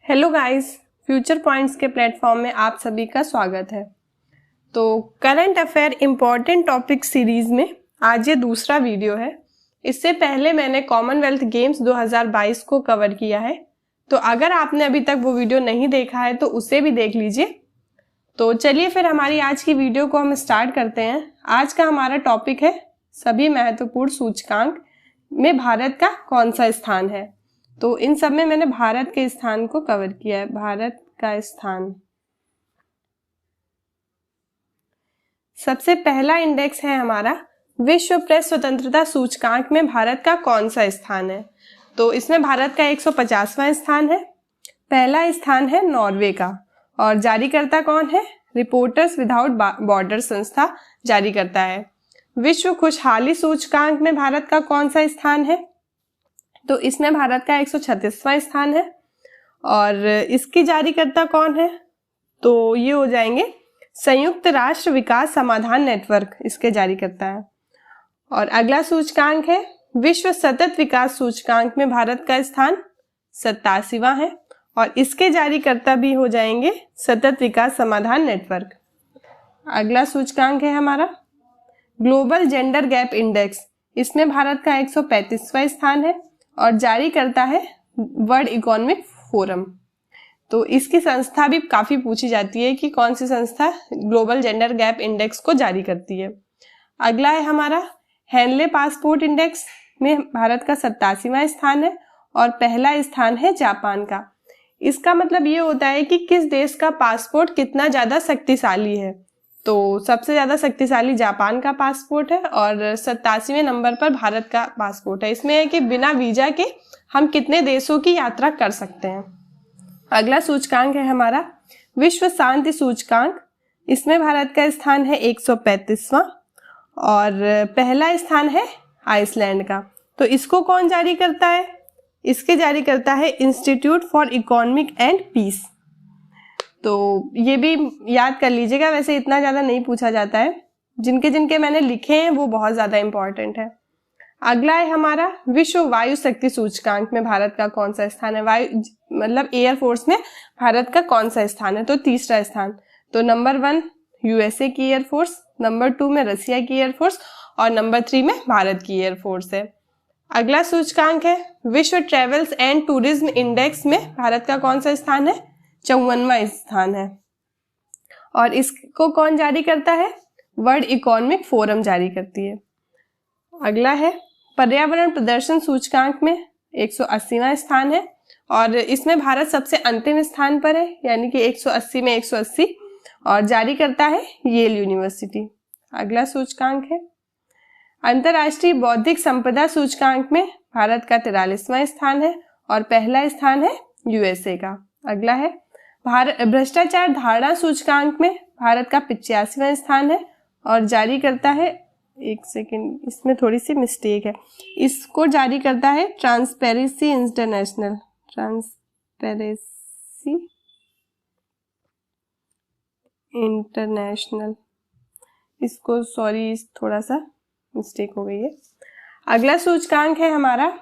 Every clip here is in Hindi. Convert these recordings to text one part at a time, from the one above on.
हेलो गाइस, फ्यूचर पॉइंट्स के प्लेटफॉर्म में आप सभी का स्वागत है। तो current affair important topic series में आज ये दूसरा वीडियो है। इससे पहले मैंने कॉमनवेल्थ गेम्स 2022 को कवर किया है, तो अगर आपने अभी तक वो वीडियो नहीं देखा है तो उसे भी देख लीजिए। तो चलिए फिर हमारी आज की वीडियो को हम स्टार्ट करते हैं। आज का हमारा टॉपिक है सभी महत्वपूर्ण सूचकांक में भारत का कौन सा स्थान है। तो इन सब में मैंने भारत के स्थान को कवर किया है। भारत का स्थान, सबसे पहला इंडेक्स है हमारा विश्व प्रेस स्वतंत्रता सूचकांक में भारत का कौन सा स्थान है। तो इसमें भारत का 150वां स्थान है। पहला स्थान है नॉर्वे का और जारीकर्ता कौन है? रिपोर्टर्स विदाउट बॉर्डर संस्था जारी करता है। विश्व खुशहाली सूचकांक में भारत का कौन सा स्थान है? तो इसमें भारत का 136वां स्थान है और इसकी जारीकर्ता कौन है? तो ये हो जाएंगे संयुक्त राष्ट्र विकास समाधान नेटवर्क, इसके जारीकर्ता है। और अगला सूचकांक है विश्व सतत विकास सूचकांक में भारत का स्थान 87वां है और इसके जारीकर्ता भी हो जाएंगे सतत विकास समाधान नेटवर्क। अगला सूचकांक है हमारा ग्लोबल जेंडर गैप इंडेक्स, इसमें भारत का 135वां स्थान है और जारी करता है वर्ल्ड इकोनॉमिक फोरम। तो इसकी संस्था भी काफी पूछी जाती है कि कौन सी संस्था ग्लोबल जेंडर गैप इंडेक्स को जारी करती है। अगला है हमारा हेनले पासपोर्ट इंडेक्स में भारत का 87वां स्थान है और पहला स्थान है जापान का। इसका मतलब ये होता है कि किस देश का पासपोर्ट कितना ज्यादा शक्तिशाली है। तो सबसे ज्यादा शक्तिशाली जापान का पासपोर्ट है और 87वें नंबर पर भारत का पासपोर्ट है। इसमें है कि बिना वीजा के हम कितने देशों की यात्रा कर सकते हैं। अगला सूचकांक है हमारा विश्व शांति सूचकांक, इसमें भारत का स्थान है 135वां और पहला स्थान है आइसलैंड का। तो इसको कौन जारी करता है? इसके जारी करता है Institute for Economic and Peace. तो ये भी याद कर लीजिएगा, वैसे इतना ज्यादा नहीं पूछा जाता है। जिनके जिनके मैंने लिखे हैं वो बहुत ज्यादा इंपॉर्टेंट है। अगला है हमारा विश्व वायु शक्ति सूचकांक में भारत का कौन सा स्थान है। वायु मतलब एयरफोर्स में भारत का कौन सा स्थान है? तो तीसरा स्थान। तो नंबर 1 यूएसए की एयरफोर्स, नंबर 2 में रसिया की एयरफोर्स और नंबर 3 में भारत की एयरफोर्स है। अगला सूचकांक है विश्व ट्रेवल्स एंड टूरिज्म इंडेक्स में भारत का कौन सा स्थान है? 54वां स्थान है और इसको कौन जारी करता है? वर्ल्ड इकोनॉमिक फोरम जारी करती है। अगला है पर्यावरण प्रदर्शन सूचकांक में 180वां स्थान है और इसमें भारत सबसे अंतिम स्थान पर है, यानी कि 180 में 180 और जारी करता है येल यूनिवर्सिटी। अगला सूचकांक है अंतरराष्ट्रीय बौद्धिक संपदा सूचकांक में भारत का 43वां स्थान है और पहला स्थान है यूएसए का। अगला है भ्रष्टाचार धारणा सूचकांक में भारत का 85वां स्थान है और जारी करता है, एक सेकेंड इसमें थोड़ी सी मिस्टेक है, इसको जारी करता है ट्रांसपेरेंसी इंटरनेशनल। इसको सॉरी थोड़ा सा मिस्टेक हो गई है। अगला सूचकांक है हमारा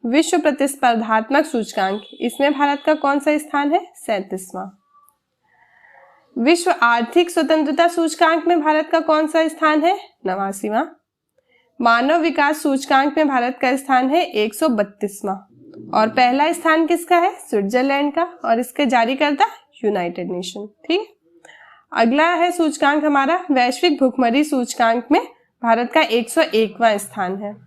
विश्व प्रतिस्पर्धात्मक सूचकांक, इसमें भारत का कौन सा स्थान है? 37वां। विश्व आर्थिक स्वतंत्रता सूचकांक में भारत का कौन सा स्थान है? 89वां। मानव विकास सूचकांक में भारत का स्थान है 132वां और पहला स्थान किसका है? स्विट्जरलैंड का और इसके जारीकर्ता यूनाइटेड नेशन। ठीक। अगला है सूचकांक हमारा वैश्विक भुखमरी सूचकांक में भारत का 101वां स्थान है।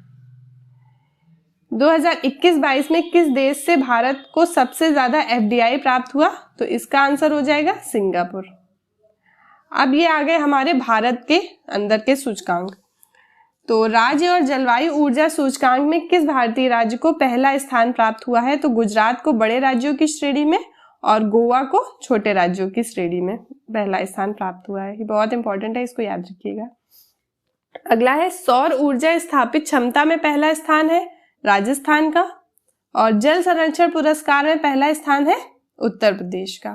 2021-22 में किस देश से भारत को सबसे ज्यादा एफडीआई प्राप्त हुआ? तो इसका आंसर हो जाएगा सिंगापुर। अब ये आ गए हमारे भारत के अंदर के सूचकांक। तो राज्य और जलवायु ऊर्जा सूचकांक में किस भारतीय राज्य को पहला स्थान प्राप्त हुआ है? तो गुजरात को बड़े राज्यों की श्रेणी में और गोवा को छोटे राज्यों की श्रेणी में पहला स्थान प्राप्त हुआ है। ये बहुत इंपॉर्टेंट है, इसको याद रखिएगा। अगला है सौर ऊर्जा स्थापित क्षमता में पहला स्थान है राजस्थान का और जल संरक्षण पुरस्कार में पहला स्थान है उत्तर प्रदेश का।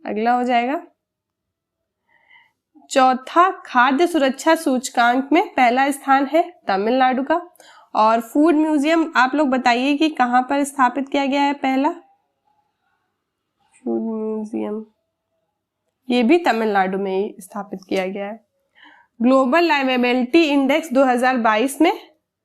अगला हो जाएगा चौथा खाद्य सुरक्षा सूचकांक में पहला स्थान है तमिलनाडु का और फूड म्यूजियम आप लोग बताइए कि कहां पर स्थापित किया गया है पहला? म्यूजियम, ये भी तमिलनाडु में ही स्थापित किया गया है। ग्लोबल लाइवेबिलिटी इंडेक्स 2022 में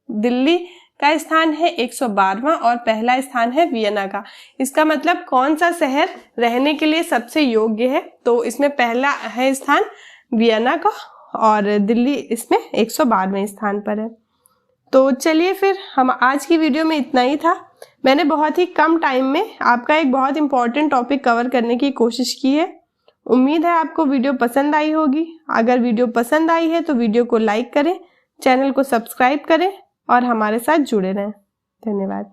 दिल्ली का स्थान है 112वां और पहला स्थान है वियना का। इसका मतलब कौन सा शहर रहने के लिए सबसे योग्य है, तो इसमें पहला है स्थान वियना का और दिल्ली इसमें 112वें स्थान पर है। तो चलिए फिर हम आज की वीडियो में इतना ही था। मैंने बहुत ही कम टाइम में आपका एक बहुत इंपॉर्टेंट टॉपिक कवर करने की कोशिश की है। उम्मीद है आपको वीडियो पसंद आई होगी। अगर वीडियो पसंद आई है तो वीडियो को लाइक करें, चैनल को सब्सक्राइब करें और हमारे साथ जुड़े रहें। धन्यवाद।